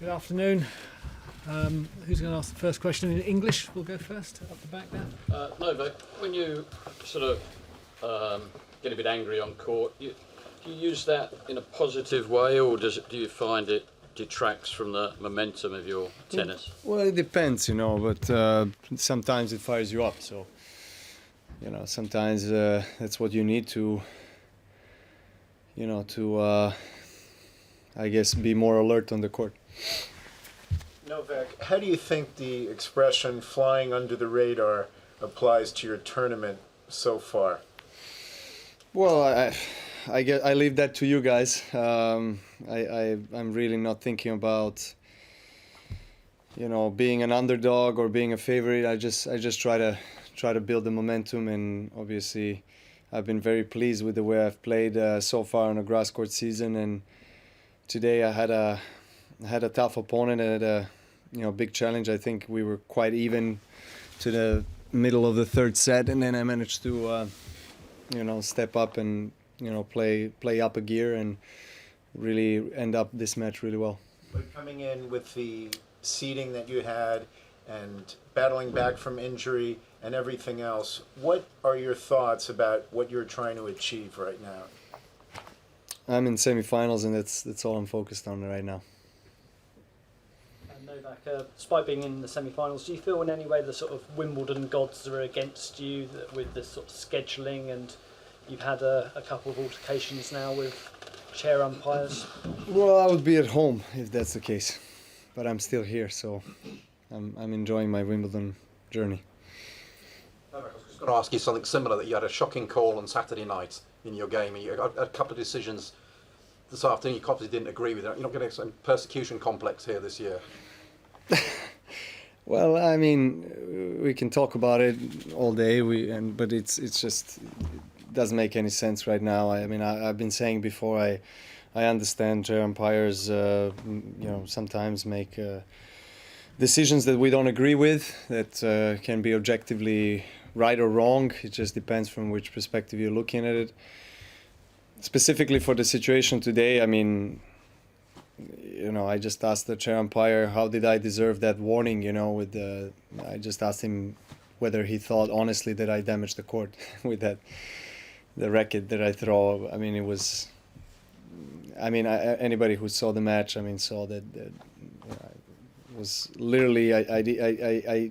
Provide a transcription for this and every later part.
Good afternoon. Who's going to ask the first question in English? We'll go first, up the back there. Novak, when you sort of get a bit angry on court, do you use that in a positive way, or do you find it detracts from the momentum of your tennis? Well, it depends, but sometimes it fires you up. So, sometimes that's what you need to, I guess, be more alert on the court. Novak, how do you think the expression flying under the radar applies to your tournament so far? Well, I leave that to you guys. I'm really not thinking about, being an underdog or being a favorite. I just try to build the momentum, and obviously, I've been very pleased with the way I've played so far on a grass court season. And today I had a tough opponent and a big challenge. I think we were quite even to the middle of the third set, and then I managed to step up and play up a gear and really end up this match really well. But coming in with the seeding that you had and battling back from injury and everything else, what are your thoughts about what you're trying to achieve right now? I'm in semi-finals, and that's all I'm focused on right now. Novak, despite being in the semi-finals, do you feel in any way the sort of Wimbledon gods are against you with this sort of scheduling, and you've had a couple of altercations now with chair umpires? Well, I would be at home if that's the case, but I'm still here, so I'm enjoying my Wimbledon journey. I was just going to ask you something similar, that you had a shocking call on Saturday night in your game, and you had a couple of decisions this afternoon you obviously didn't agree with. You're not getting some persecution complex here this year? Well, I mean, we can talk about it all day, but it's just it doesn't make any sense right now. I mean, I've been saying before, I understand chair umpires, sometimes make decisions that we don't agree with, that can be objectively right or wrong. It just depends from which perspective you're looking at it. Specifically for the situation today, I mean, I just asked the chair umpire, how did I deserve that warning, I just asked him whether he thought honestly that I damaged the court with the racket that I throw. I mean, anybody who saw the match, saw that it was literally, I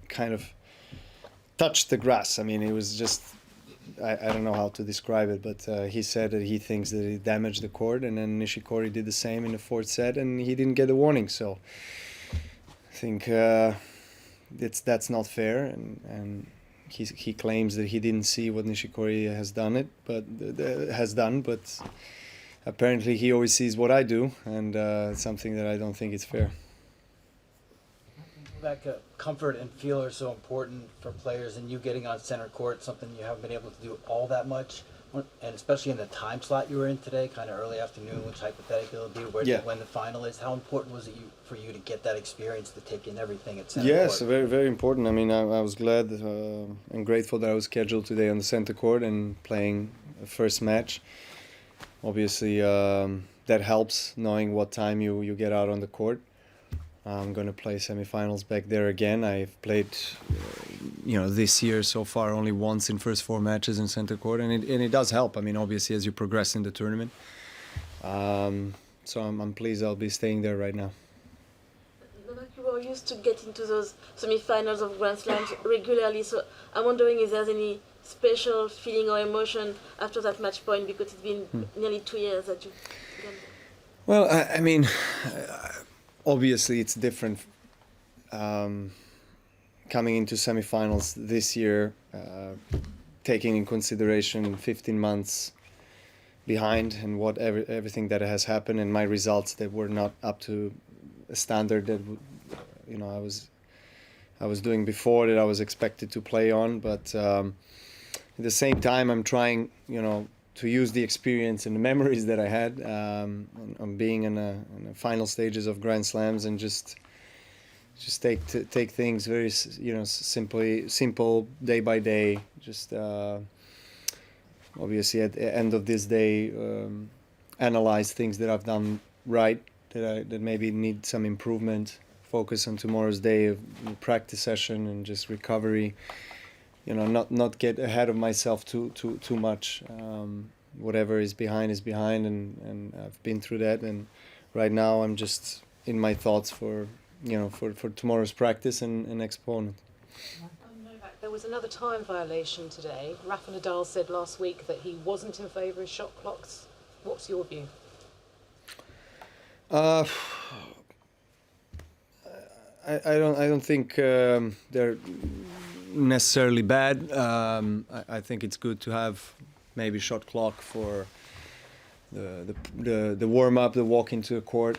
kind of touched the grass. I mean, it was just, I don't know how to describe it, but he said that he thinks that he damaged the court, and then Nishikori did the same in the fourth set, and he didn't get a warning. So I think that's not fair, and he claims that he didn't see what Nishikori has done, but apparently he always sees what I do, and it's something that I don't think is fair. That comfort and feel are so important for players, and you getting on center court, something you haven't been able to do all that much, and especially in the time slot you were in today, kind of early afternoon, which hypothetically will be when the final is. How important was it for you to get that experience to take in everything at center court? Yes, very, very important. I mean, I was glad and grateful that I was scheduled today on the center court and playing a first match. Obviously, that helps, knowing what time you get out on the court. I'm going to play semifinals back there again. I've played, this year so far only once in first four matches in center court, and it does help. I mean, obviously, as you progress in the tournament. So I'm pleased I'll be staying there right now. Novak, you were used to get into those semifinals of Grand Slams regularly, so I'm wondering if there's any special feeling or emotion after that match point, because it's been nearly 2 years that you've done that. Well, I mean, obviously it's different coming into semifinals this year, taking in consideration 15 months behind and everything that has happened, and my results that were not up to a standard that I was doing before, that I was expected to play on. But at the same time, I'm trying to use the experience and the memories that I had on being in the final stages of Grand Slams, and just take things very simple day by day. Just obviously at the end of this day, analyze things that I've done right that maybe need some improvement. Focus on tomorrow's day of practice session and just recovery. You know, not get ahead of myself too much. Whatever is behind, and I've been through that. And right now, I'm just in my thoughts for tomorrow's practice and exponent. Novak, there was another time violation today. Rafa Nadal said last week that he wasn't in favour of shot clocks. What's your view? I don't think they're necessarily bad. I think it's good to have maybe shot clock for the warm up, the walk into the court.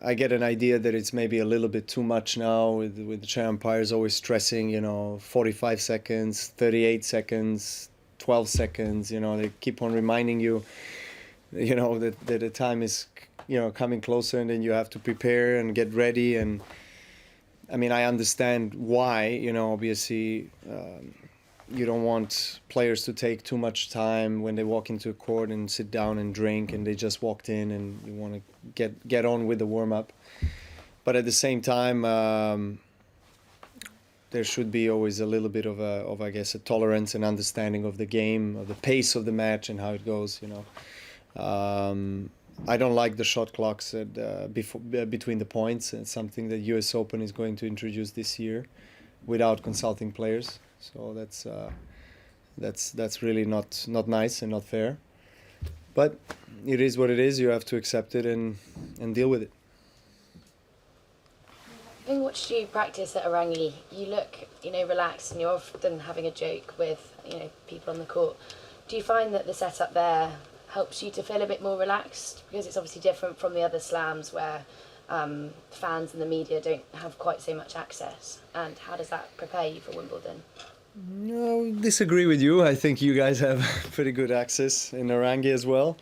I get an idea that it's maybe a little bit too much now with the chair umpires always stressing, 45 seconds, 38 seconds, 12 seconds. They keep on reminding you, that the time is, coming closer, and then you have to prepare and get ready. And I mean, I understand why, obviously, you don't want players to take too much time when they walk into a court and sit down and drink, and they just walked in, and you want to get on with the warm-up. But at the same time, there should be always a little bit of I guess, a tolerance and understanding of the game, of the pace of the match and how it goes, I don't like the shot clocks between the points. It's something that US Open is going to introduce this year without consulting players. So that's really not nice and not fair. But it is what it is. You have to accept it and deal with it. Having watched you practice at Orangi, you look, relaxed, and you're often having a joke with, people on the court. Do you find that the setup there helps you to feel a bit more relaxed? Because it's obviously different from the other slams where fans and the media don't have quite so much access. And how does that prepare you for Wimbledon? No, disagree with you. I think you guys have pretty good access in Orangi as well.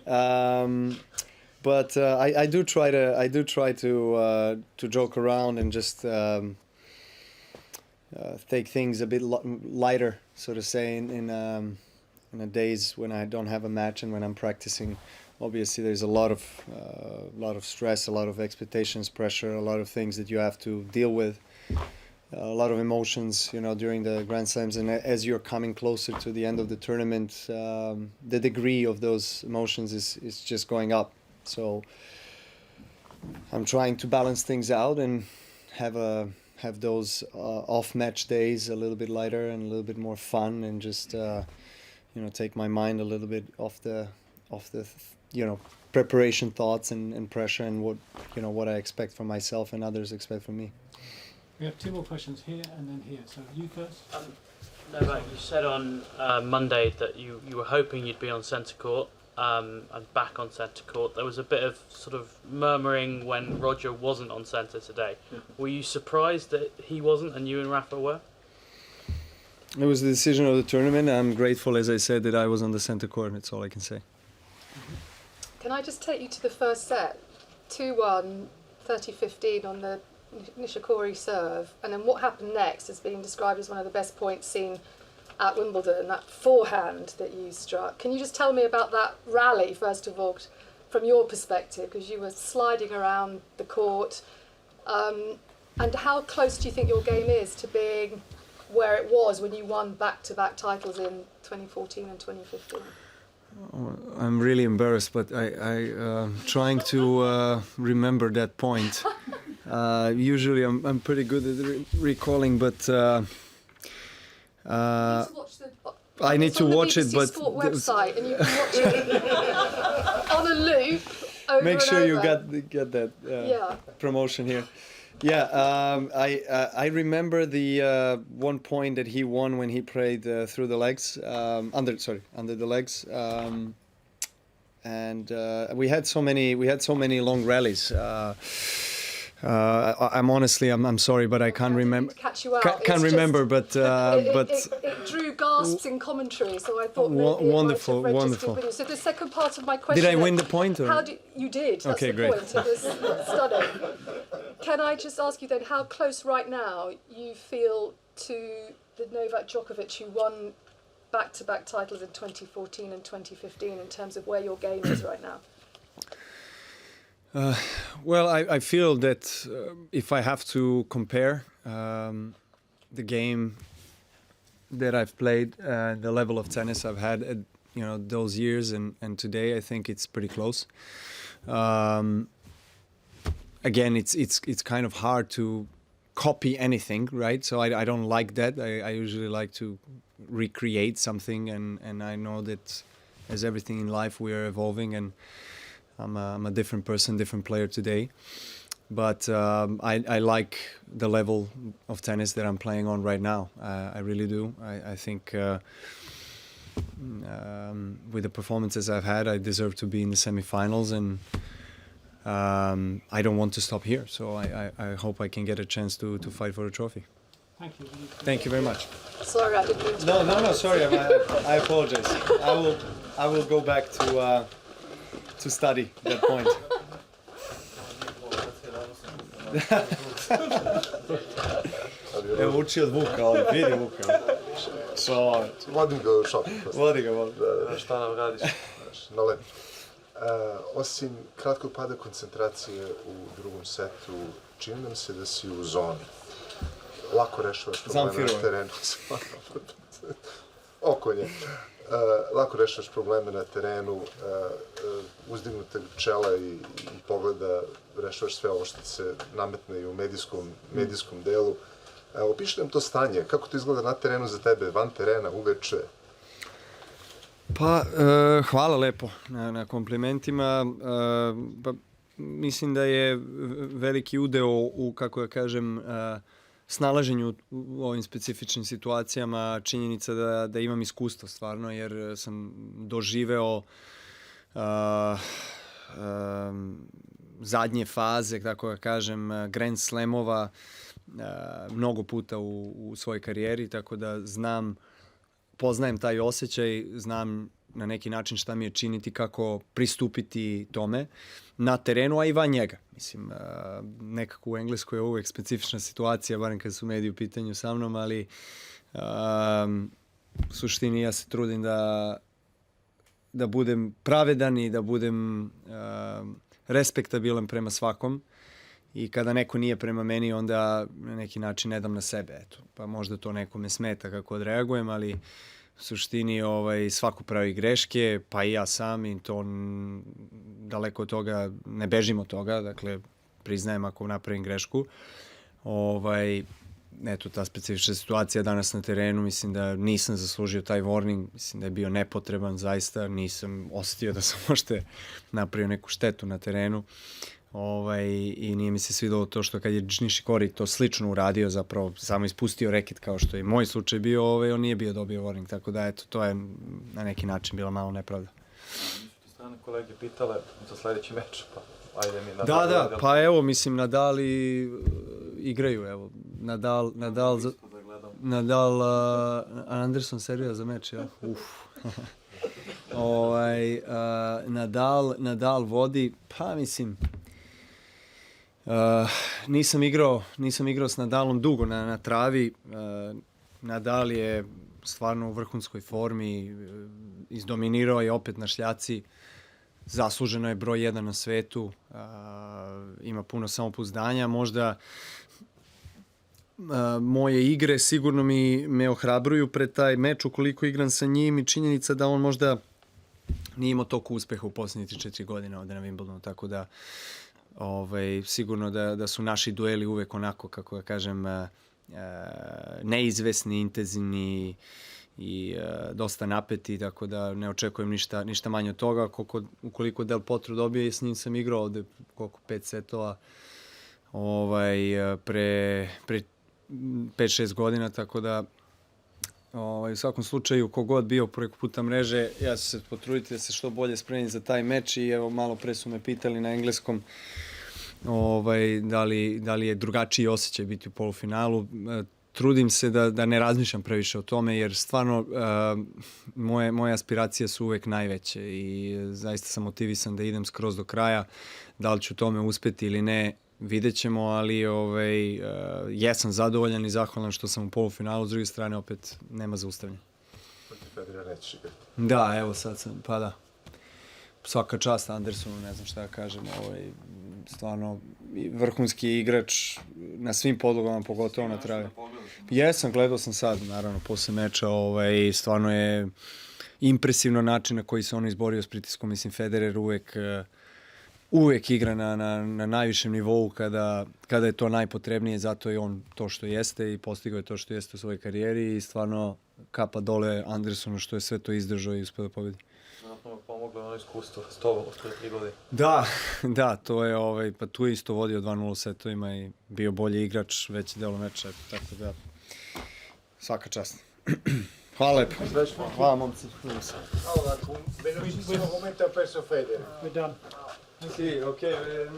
But I do try to joke around and just take things a bit lighter, so to say, in the days when I don't have a match and when I'm practicing. Obviously, there's a lot of stress, a lot of expectations, pressure, a lot of things that you have to deal with. A lot of emotions, during the Grand Slams, and as you're coming closer to the end of the tournament, the degree of those emotions is just going up. So I'm trying to balance things out and have those off match days a little bit lighter and a little bit more fun, and just take my mind a little bit off the preparation thoughts and pressure and what I expect from myself and others expect from me. We have two more questions here and then here. So you first. Novak, you said on Monday that you were hoping you'd be on centre court and back on centre court. There was a bit of sort of murmuring when Roger wasn't on centre today. Were you surprised that he wasn't and you and Rafa were? It was the decision of the tournament. I'm grateful, as I said, that I was on the centre court. That's all I can say. Can I just take you to the first set? 2-1, 30-15 on the Nishikori serve, and then what happened next is being described as one of the best points seen at Wimbledon, that forehand that you struck. Can you just tell me about that rally, first of all, from your perspective, because you were sliding around the court, and how close do you think your game is to being where it was when you won back-to-back titles in 2014 and 2015? I'm really embarrassed, but I'm trying to remember that point. Usually I'm pretty good at recalling, but I need to watch it. But Sport website, and you can watch it on a loop. Make sure and you over. get that promotion here. Yeah, I remember the one point that he won when he played through the legs, under the legs, and we had so many long rallies. I'm sorry, but I can't remember. Catch you out. Can't remember, but it drew gasps in commentary, so I thought maybe wonderful. With you. So the second part of my question: did I win the point? Or? You did? That's okay, the great. point. It was stunning. Can I just ask you then, how close right now you feel to the Novak Djokovic who won back-to-back titles in 2014 and 2015 in terms of where your game is right now? Well, I feel that if I have to compare the game that I've played, the level of tennis I've had at those years and today, I think it's pretty close. Again, it's kind of hard to copy anything, right? So I don't like that. I usually like to recreate something, and I know that as everything in life, we are evolving, and I'm a different person, different player today. But I like the level of tennis that I'm playing on right now. I really do. I think with the performances I've had, I deserve to be in the semifinals, and I don't want to stop here. So I hope I can get a chance to fight for a trophy. Thank you. Thank you very much. Sorry, I didn't mean to. No, sorry. I apologize. I will go back to study that point. Evo uči od Vuka, ali vidi Vuka. Vodim ga u šoku. Vodi ga. Šta nam radiš? Nole. Osim kratkog pada koncentracije u drugom setu, čini nam se da si u zoni. Lako rešavaš probleme na terenu. Oko nje. Lako rešavaš probleme na terenu, uzdignuteg čela i pogleda, rešavaš sve ovo što se nametne i u medijskom delu. Opiši nam to stanje, kako to izgleda na terenu za tebe, van terena, uveče? Pa, hvala lepo na komplimentima. Pa, mislim da je veliki udeo u, kako ja kažem, snalaženju u ovim specifičnim situacijama, činjenica da imam iskustvo stvarno, jer sam doživeo zadnje faze, tako da kažem, Grand Slamova mnogo puta u svojoj karijeri, tako da poznajem taj osjećaj, znam na neki način šta mi je činiti, kako pristupiti tome na terenu, a i van njega. Mislim, nekako u Engleskoj je uvek specifična situacija, barem kad su mediji u pitanju sa mnom, ali u suštini ja se trudim da budem pravedan i da budem respektabilan prema svakom. I kada neko nije prema meni, onda na neki način ne dam na sebe. Eto. Pa možda to nekome smeta kako odreagujem, ali u suštini svako pravi greške, pa i ja sam, i to daleko od toga, ne bežim od toga, dakle priznajem ako napravim grešku. Eto, ta specifična situacija danas na terenu, mislim da nisam zaslužio taj warning, mislim da je bio nepotreban, zaista nisam osetio da sam možda napravio neku štetu na terenu. I nije mi se svidalo to što kad je Nishikori to slično uradio, zapravo samo ispustio reket kao što je moj slučaj bio, on nije bio dobio warning, tako da eto, to je na neki način bila malo nepravda. Strane kolege pitale za sledeći meč, pa ajde mi Nadal. Da, pa evo, mislim, Nadal igraju, evo, Nadal, Anderson servira za meč, ja? Nadal vodi, pa mislim, nisam igrao s Nadalom dugo na travi. Nadal je stvarno u vrhunskoj formi, izdominirao je opet na šljaci, zasluženo je broj 1 na svetu, ima puno samopouzdanja, možda moje igre sigurno me ohrabruju pred taj meč ukoliko igram sa njim, i činjenica da on možda nije imao toliko uspeha u posljednjih 3-4 godine ovde na Wimbledonu, tako da sigurno da su naši dueli uvek onako, kako da kažem, neizvesni, intenzivni i dosta napeti, tako da ne očekujem ništa manje od toga. Ukoliko Del Potro dobije, s njim sam igrao ovde 5 setova pre 5-6 godina, tako da u svakom slučaju, kogod bio preko puta mreže, ja ću se potruditi da se što bolje spremim za taj meč, i evo, malo pre su me pitali na engleskom da li je drugačiji osjećaj biti u polufinalu. Trudim se da ne razmišljam previše o tome, jer stvarno moje aspiracije su uvek najveće i zaista sam motivisan da idem skroz do kraja. Da li ću tome uspeti ili ne, vidjet ćemo, ali jesam zadovoljan i zahvalan što sam u polufinalu, s druge strane opet nema zaustavljanja. Da, evo sad sam, pa da. Svaka čast Andersonu, ne znam šta da kažem, stvarno vrhunski igrač na svim podlogama, pogotovo na travi. Jesam, gledao sam sad, naravno, posle meča, stvarno je impresivno način na koji se on izborio s pritiskom. Mislim, Federer uvek igra na najvišem nivou kada je to najpotrebnije, zato je on to što jeste i postigao je to što jeste u svojoj karijeri i stvarno kapa dole Andersonu što je sve to izdržao i uspeo da pobedi. Vjerojatno mu pomoglo ono iskustvo s tobom od 3 godine. Da, to je, pa tu je isto vodio 2-0 setovima i bio bolji igrač veći delo meča, tako da svaka čast. Hvala lepo. Hvala momci. Benissimo momento ha perso Federer. We're done. Sì, ok.